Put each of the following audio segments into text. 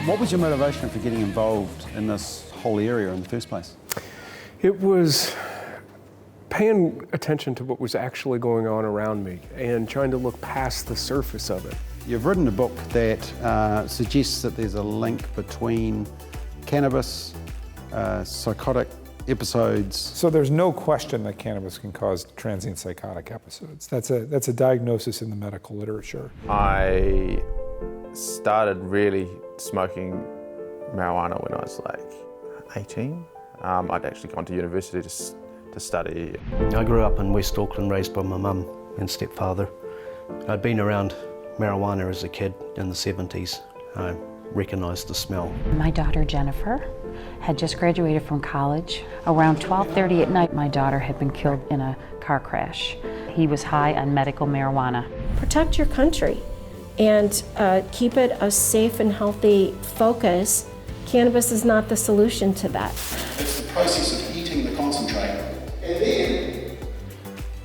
What was your motivation for getting involved in this whole area in the first place? It was paying attention to what was actually going on around me and trying to look past the surface of it. You've written a book that suggests that there's a link between cannabis, psychotic episodes. So there's no question that cannabis can cause transient psychotic episodes. That's a diagnosis in the medical literature. I started really smoking marijuana when I was like 18. I'd actually gone to university to study. I grew up in West Auckland, raised by my mum and stepfather. I'd been around marijuana as a kid in the 70s. I recognised the smell. My daughter Jennifer had just graduated from college. Around 12:30 at night, my daughter had been killed in a car crash. He was high on medical marijuana. Protect your country and keep it a safe and healthy focus. Cannabis is not the solution to that. It's the process of heating the concentrate and then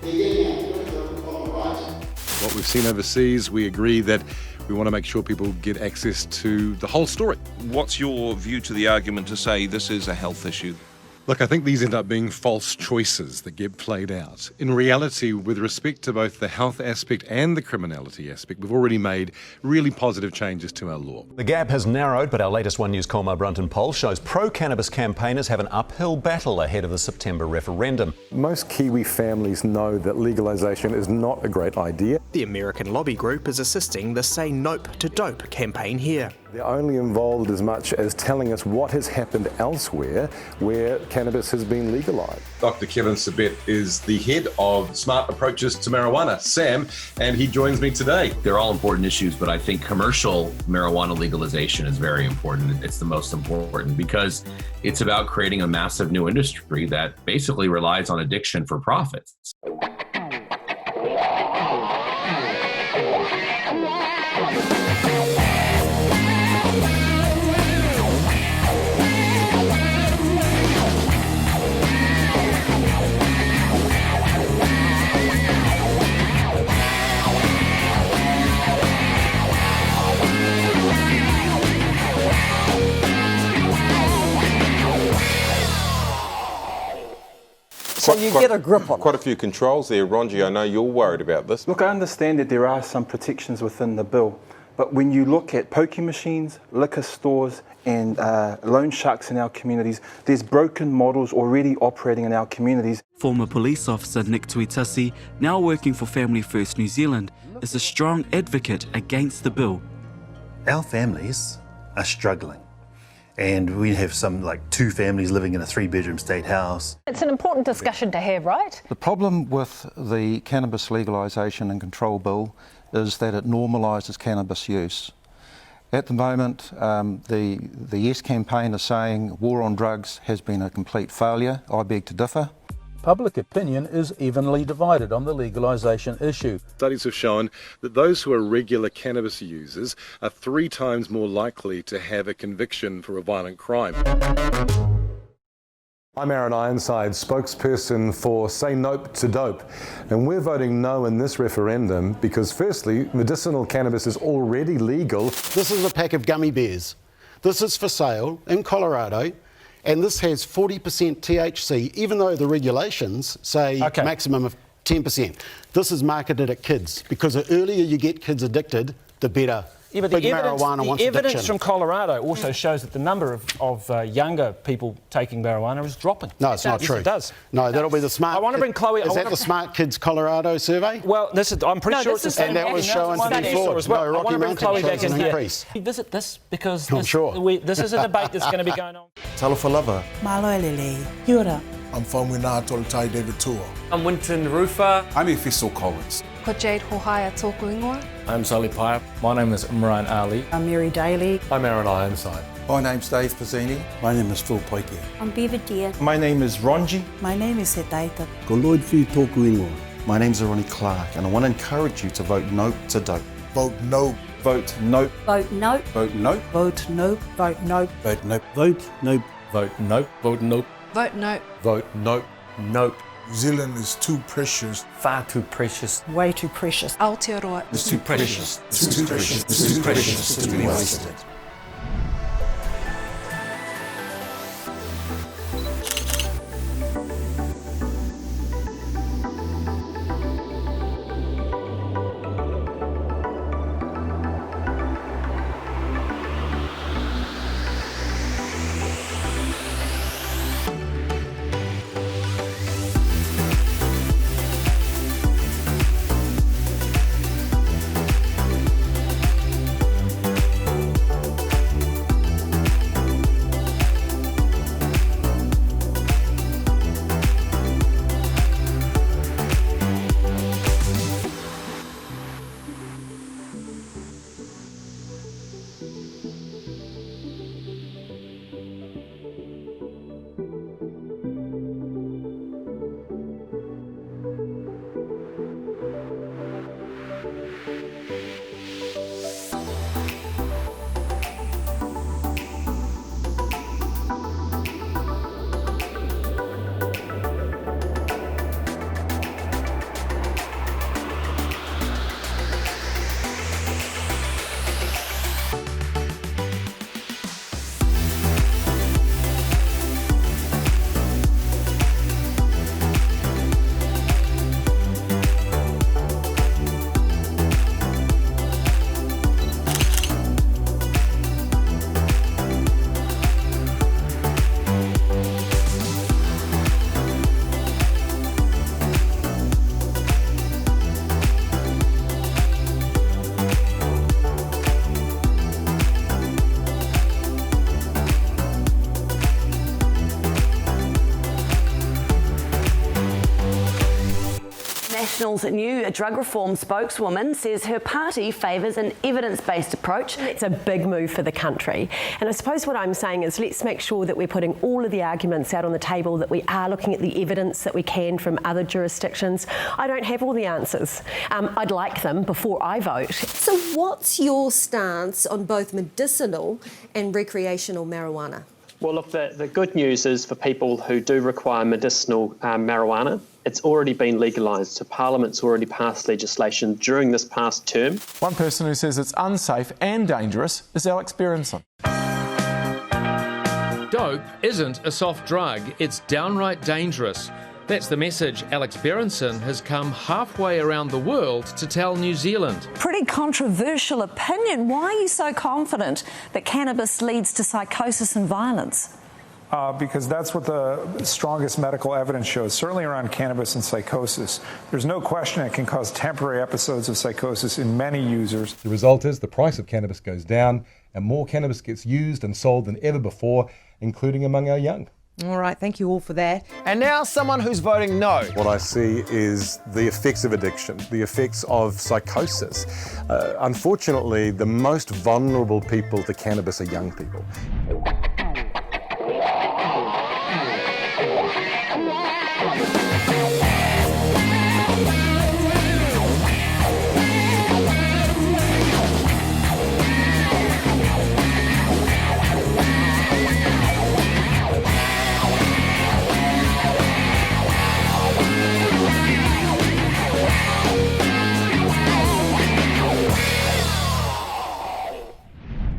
you're getting out with the right. What we've seen overseas, we agree that we want to make sure people get access to the whole story. What's your view to the argument to say this is a health issue? Look, I think these end up being false choices that get played out. In reality, with respect to both the health aspect and the criminality aspect, we've already made really positive changes to our law. The gap has narrowed, but our latest One News Colmar Brunton poll shows pro-cannabis campaigners have an uphill battle ahead of the September referendum. Most Kiwi families know that legalisation is not a great idea. The American lobby group is assisting the Say Nope to Dope campaign here. They're only involved as much as telling us what has happened elsewhere where cannabis has been legalised. Dr. Kevin Sabet is the head of Smart Approaches to Marijuana, SAM, and he joins me today. They're all important issues, but I think commercial marijuana legalization is very important. It's the most important because it's about creating a massive new industry that basically relies on addiction for profits. So you get a grip on it. Quite a few controls there. Ronji, I know you're worried about this. Look, I understand that there are some protections within the bill, but when you look at pokie machines, liquor stores and loan sharks in our communities, there's broken models already operating in our communities. Former police officer Nick Tuitasi, now working for Family First New Zealand, is a strong advocate against the bill. Our families are struggling. And we have like 2 families living in a 3-bedroom state house. It's an important discussion to have, right? The problem with the Cannabis Legalisation and Control Bill is that it normalises cannabis use. At the moment, the Yes campaign is saying war on drugs has been a complete failure. I beg to differ. Public opinion is evenly divided on the legalisation issue. Studies have shown that those who are regular cannabis users are 3 times more likely to have a conviction for a violent crime. I'm Aaron Ironside, spokesperson for Say Nope to Dope, and we're voting no in this referendum because firstly, medicinal cannabis is already legal. This is a pack of gummy bears. This is for sale in Colorado. And this has 40% THC, even though the regulations say maximum of 10%. This is marketed at kids, because the earlier you get kids addicted, the better. Yeah, but the evidence from Colorado also shows that the number of younger people taking marijuana is dropping. No, it's not true. Yes, it does. No, that'll be the Smart. I want to bring Chloe. Is that the Smart Kids Colorado survey? Well, I'm pretty sure it's the same. And that was shown to be flawed. As well. No, Rocky Mountain shows an increase. Visit this because this is a debate that's going to be going on. Talofalava. Malo Lele. Yura. I'm Whamwina Toltai David Tua. I'm Winton Rufa. I'm Efisol Collins. Ko Jade Hohaya Tōku Ingoa. I'm Sally Pyatt. My name is Imran Ali. I'm Mary Daly. I'm Aaron Ironside. My name's Dave Pizzini. My name is Phil Poike. I'm Beaver Deer. My name is Ronji. My name is Setaita. Ko Lloyd Fu Tōku Ingoa. My name's Ronnie Clark, and I want to encourage you to vote no to dope. Vote no. Vote no. Vote no. Vote no. Vote no. Vote no. Vote no. Vote no. Vote no. Vote no. Vote no. Vote no. Nope. New Zealand is too precious. Far too precious. Way too precious. Aotearoa. It's too precious. It's too precious. It's too precious to be wasted. Recreational's new drug reform spokeswoman says her party favours an evidence-based approach. It's a big move for the country. And I suppose what I'm saying is let's make sure that we're putting all of the arguments out on the table, that we are looking at the evidence that we can from other jurisdictions. I don't have all the answers. I'd like them before I vote. So what's your stance on both medicinal and recreational marijuana? Well, look, the good news is for people who do require medicinal marijuana, it's already been legalised. So Parliament's already passed legislation during this past term. One person who says it's unsafe and dangerous is Alex Berenson. Dope isn't a soft drug, it's downright dangerous. That's the message Alex Berenson has come halfway around the world to tell New Zealand. Pretty controversial opinion. Why are you so confident that cannabis leads to psychosis and violence? Because that's what the strongest medical evidence shows, certainly around cannabis and psychosis. There's no question it can cause temporary episodes of psychosis in many users. The result is the price of cannabis goes down and more cannabis gets used and sold than ever before, including among our young. All right, thank you all for that. And now someone who's voting no. What I see is the effects of addiction, the effects of psychosis. Unfortunately, the most vulnerable people to cannabis are young people.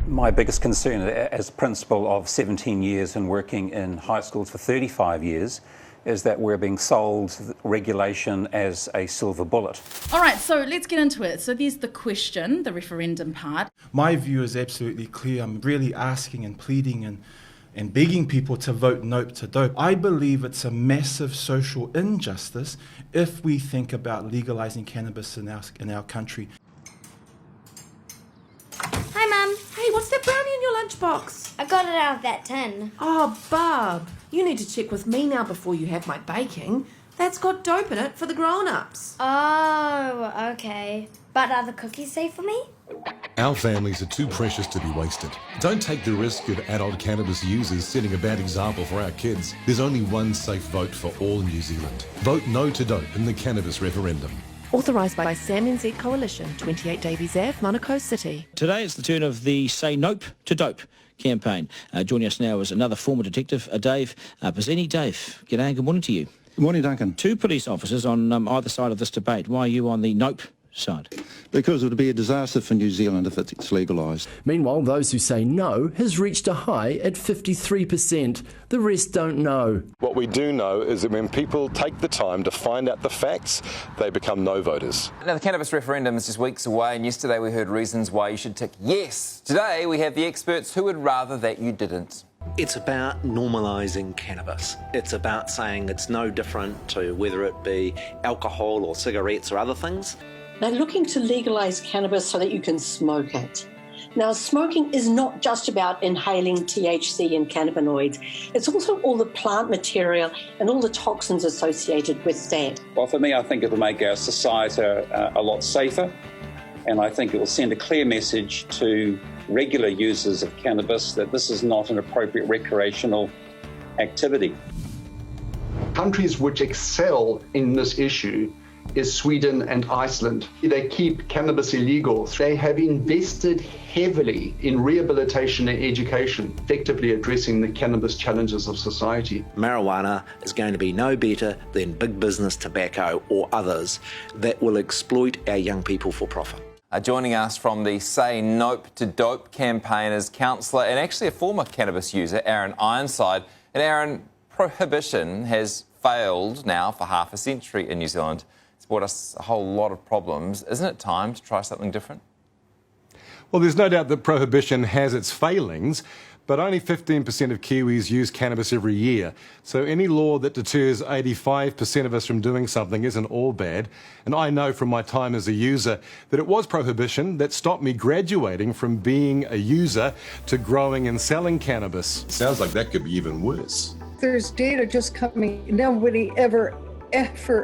My biggest concern as principal of 17 years and working in high schools for 35 years is that we're being sold regulation as a silver bullet. All right, so let's get into it. So there's the question, the referendum part. My view is absolutely clear. I'm really asking and pleading and begging people to vote Nope to Dope. I believe it's a massive social injustice if we think about legalising cannabis in our country. Hi, Mum. Hey, what's that brownie in your lunchbox? I got it out of that tin. Oh, Barb, you need to check with me now before you have my baking. That's got dope in it for the grown-ups. Oh, okay. But are the cookies safe for me? Our families are too precious to be wasted. Don't take the risk of adult cannabis users setting a bad example for our kids. There's only one safe vote for all New Zealand. Vote No to Dope in the Cannabis Referendum. Authorised by SayNZ Coalition, 28 Davies Ave, Monaco City. Today it's the turn of the Say Nope to Dope campaign. Joining us now is another former detective, Dave Pizzini. Dave, g'day and good morning to you. Good morning, Duncan. Two police officers on either side of this debate. Why are you on the Nope side? Because it would be a disaster for New Zealand if it's legalised. Meanwhile, those who say no has reached a high at 53%. The rest don't know. What we do know is that when people take the time to find out the facts, they become no voters. Now, the cannabis referendum is just weeks away, and yesterday we heard reasons why you should tick yes. Today we have the experts who would rather that you didn't. It's about normalising cannabis. It's about saying it's no different to whether it be alcohol or cigarettes or other things. They're looking to legalise cannabis so that you can smoke it. Now, smoking is not just about inhaling THC and cannabinoids. It's also all the plant material and all the toxins associated with that. Well, for me, I think it will make our society a lot safer, and I think it will send a clear message to regular users of cannabis that this is not an appropriate recreational activity. Countries which excel in this issue is Sweden and Iceland. They keep cannabis illegal. They have invested heavily in rehabilitation and education, effectively addressing the cannabis challenges of society. Marijuana is going to be no better than big business tobacco or others that will exploit our young people for profit. Joining us from the Say Nope to Dope campaign is counsellor and actually a former cannabis user, Aaron Ironside. And Aaron, Prohibition has failed now for half a century in New Zealand. It's brought us a whole lot of problems. Isn't it time to try something different? Well, there's no doubt that Prohibition has its failings, but only 15% of Kiwis use cannabis every year. So any law that deters 85% of us from doing something isn't all bad. And I know from my time as a user that it was Prohibition that stopped me graduating from being a user to growing and selling cannabis. Sounds like that could be even worse. There's data just coming. Nobody ever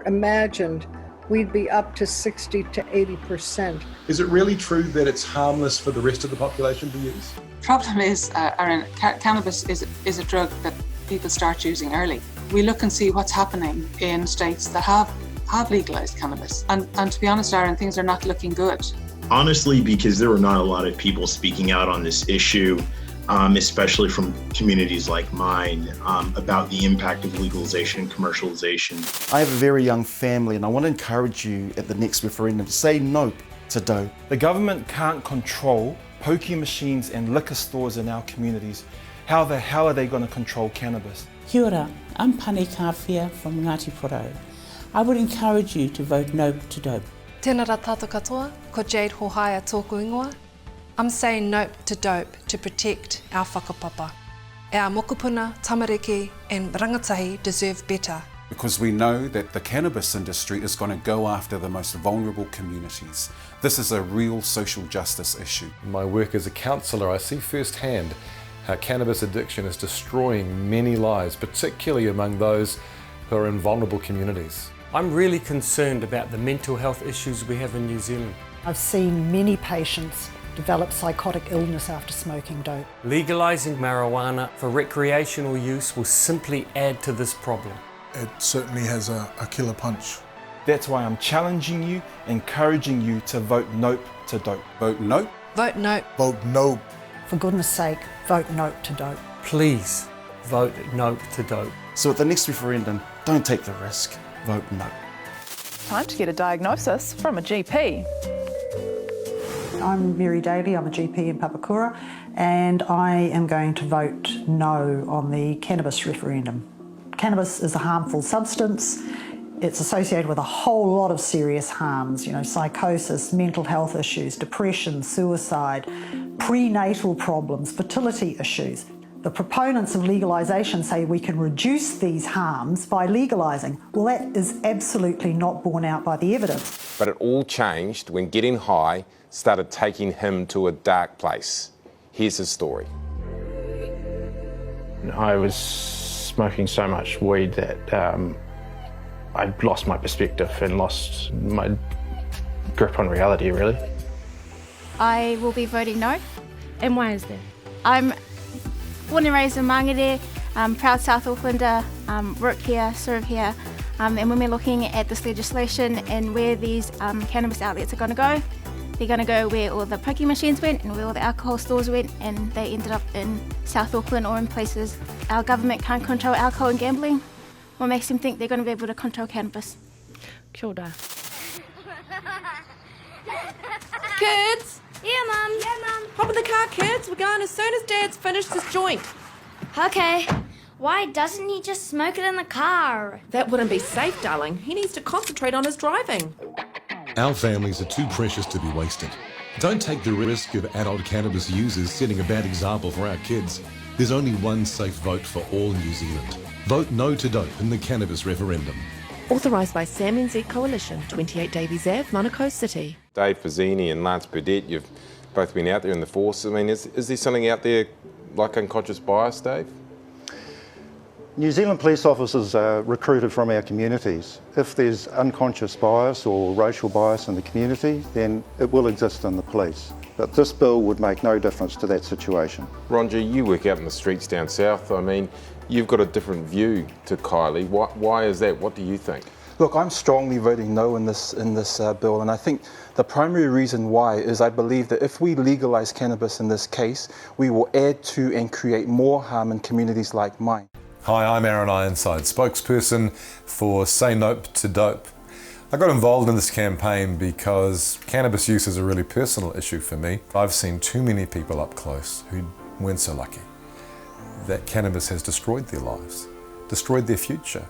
imagined we'd be up to 60 to 80%. Is it really true that it's harmless for the rest of the population to use? Problem is, Aaron, cannabis is a drug that people start using early. We look and see what's happening in states that have legalised cannabis. And to be honest, Aaron, things are not looking good. Honestly, because there were not a lot of people speaking out on this issue, especially from communities like mine, about the impact of legalization and commercialization. I have a very young family and I want to encourage you at the next referendum to say no to dope. The government can't control pokie machines and liquor stores in our communities. How the hell are they going to control cannabis? Kia ora, I'm Pane Kawhia from Ngāti Porou. I would encourage you to vote no to dope. Tēnā rā tātou katoa, ko Jade Hohaia tōku ingoa. I'm saying no to dope to protect our whakapapa. Our mokopuna, tamariki and rangatahi deserve better. Because we know that the cannabis industry is going to go after the most vulnerable communities. This is a real social justice issue. In my work as a counsellor, I see firsthand how cannabis addiction is destroying many lives, particularly among those who are in vulnerable communities. I'm really concerned about the mental health issues we have in New Zealand. I've seen many patients develop psychotic illness after smoking dope. Legalising marijuana for recreational use will simply add to this problem. It certainly has a killer punch. That's why I'm challenging you, encouraging you to vote nope to dope. Vote nope. Vote nope. Vote nope. For goodness sake, vote nope to dope. Please vote nope to dope. So at the next referendum, don't take the risk. Vote no. Time to get a diagnosis from a GP. I'm Mary Daly, I'm a GP in Papakura, and I am going to vote no on the cannabis referendum. Cannabis is a harmful substance. It's associated with a whole lot of serious harms, psychosis, mental health issues, depression, suicide, prenatal problems, fertility issues. The proponents of legalisation say we can reduce these harms by legalising. Well, that is absolutely not borne out by the evidence. But it all changed when getting high started taking him to a dark place. Here's his story. I was smoking so much weed that I lost my perspective and lost my grip on reality, really. I will be voting no. And why is that? I'm born and raised in Mangere, proud South Aucklander, work here, serve here, and when we're looking at this legislation and where these cannabis outlets are going to go, they're going to go where all the pokie machines went and where all the alcohol stores went, and they ended up in South Auckland or in places our government can't control alcohol and gambling. What makes them think they're going to be able to control cannabis? Kia ora. Kids? Yeah, Mum. Yeah, Mum. Hop in the car, kids. We're going as soon as Dad's finished this joint. Okay. Why doesn't he just smoke it in the car? That wouldn't be safe, darling. He needs to concentrate on his driving. Our families are too precious to be wasted. Don't take the risk of adult cannabis users setting a bad example for our kids. There's only one safe vote for all New Zealand. Vote no to dope in the cannabis referendum. Authorised by SayNopeToDope.nz Coalition, 28 Davies Ave, Manukau City. Dave Pizzini and Lance Burdett, you've both been out there in the force. I mean, is there something out there like unconscious bias, Dave? New Zealand police officers are recruited from our communities. If there's unconscious bias or racial bias in the community, then it will exist in the police. But this bill would make no difference to that situation. Ronja, you work out in the streets down south. I mean, you've got a different view to Kylie. Why is that? What do you think? Look, I'm strongly voting no in this bill, and I think the primary reason why is I believe that if we legalise cannabis in this case, we will add to and create more harm in communities like mine. Hi, I'm Aaron Ironside, spokesperson for Say Nope to Dope. I got involved in this campaign because cannabis use is a really personal issue for me. I've seen too many people up close who weren't so lucky that cannabis has destroyed their lives, destroyed their future,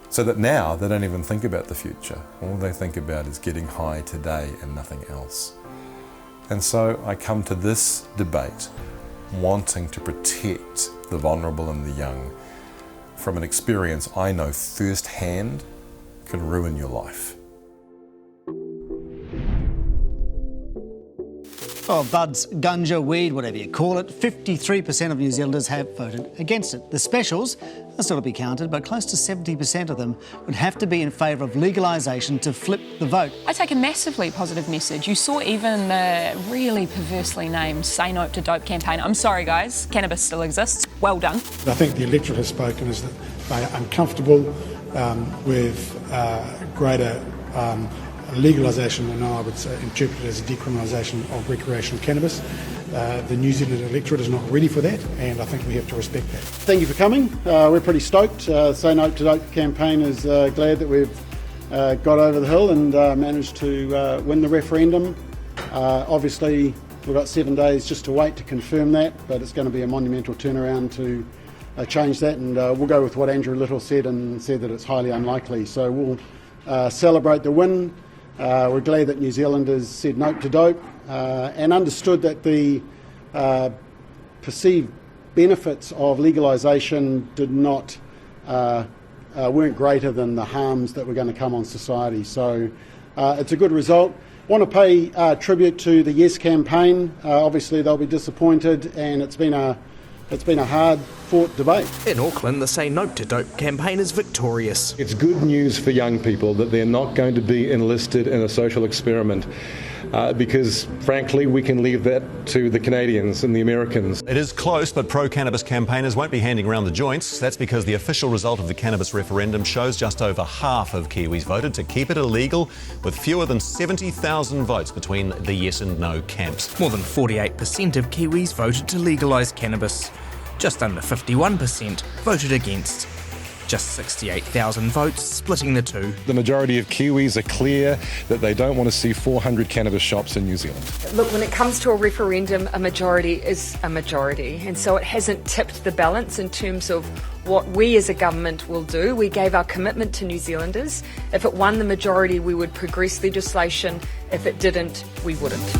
so that now they don't even think about the future. All they think about is getting high today and nothing else. And so I come to this debate wanting to protect the vulnerable and the young from an experience I know firsthand can ruin your life. Well, buds, ganja, weed, whatever you call it, 53% of New Zealanders have voted against it. The specials are still to be counted, but close to 70% of them would have to be in favour of legalisation to flip the vote. I take a massively positive message. You saw even the really perversely named Say Nope to Dope campaign. I'm sorry, guys, cannabis still exists. Well done. I think the electorate has spoken is that they are uncomfortable with greater legalisation, and I would say interpret it as a decriminalisation of recreational cannabis. The New Zealand electorate is not ready for that, and I think we have to respect that. Thank you for coming. We're pretty stoked. Say Nope to Dope campaign is glad that we've got over the hill and managed to win the referendum. Obviously, we've got 7 days just to wait to confirm that, but it's going to be a monumental turnaround to change that, and we'll go with what Andrew Little said and said that it's highly unlikely. So we'll celebrate the win. We're glad that New Zealanders said nope to dope and understood that the perceived benefits of legalisation weren't greater than the harms that were going to come on society. So it's a good result. I want to pay tribute to the Yes campaign. Obviously they'll be disappointed, and it's been a hard-fought debate. In Auckland, the Say Nope to Dope campaign is victorious. It's good news for young people that they're not going to be enlisted in a social experiment because, frankly, we can leave that to the Canadians and the Americans. It is close, but pro-cannabis campaigners won't be handing around the joints. That's because the official result of the cannabis referendum shows just over half of Kiwis voted to keep it illegal, with fewer than 70,000 votes between the yes and no camps. More than 48% of Kiwis voted to legalise cannabis. Just under 51% voted against. Just 68,000 votes splitting the two. The majority of Kiwis are clear that they don't want to see 400 cannabis shops in New Zealand. Look, when it comes to a referendum, a majority is a majority, and so it hasn't tipped the balance in terms of what we as a government will do. We gave our commitment to New Zealanders. If it won the majority, we would progress legislation. If it didn't, we wouldn't.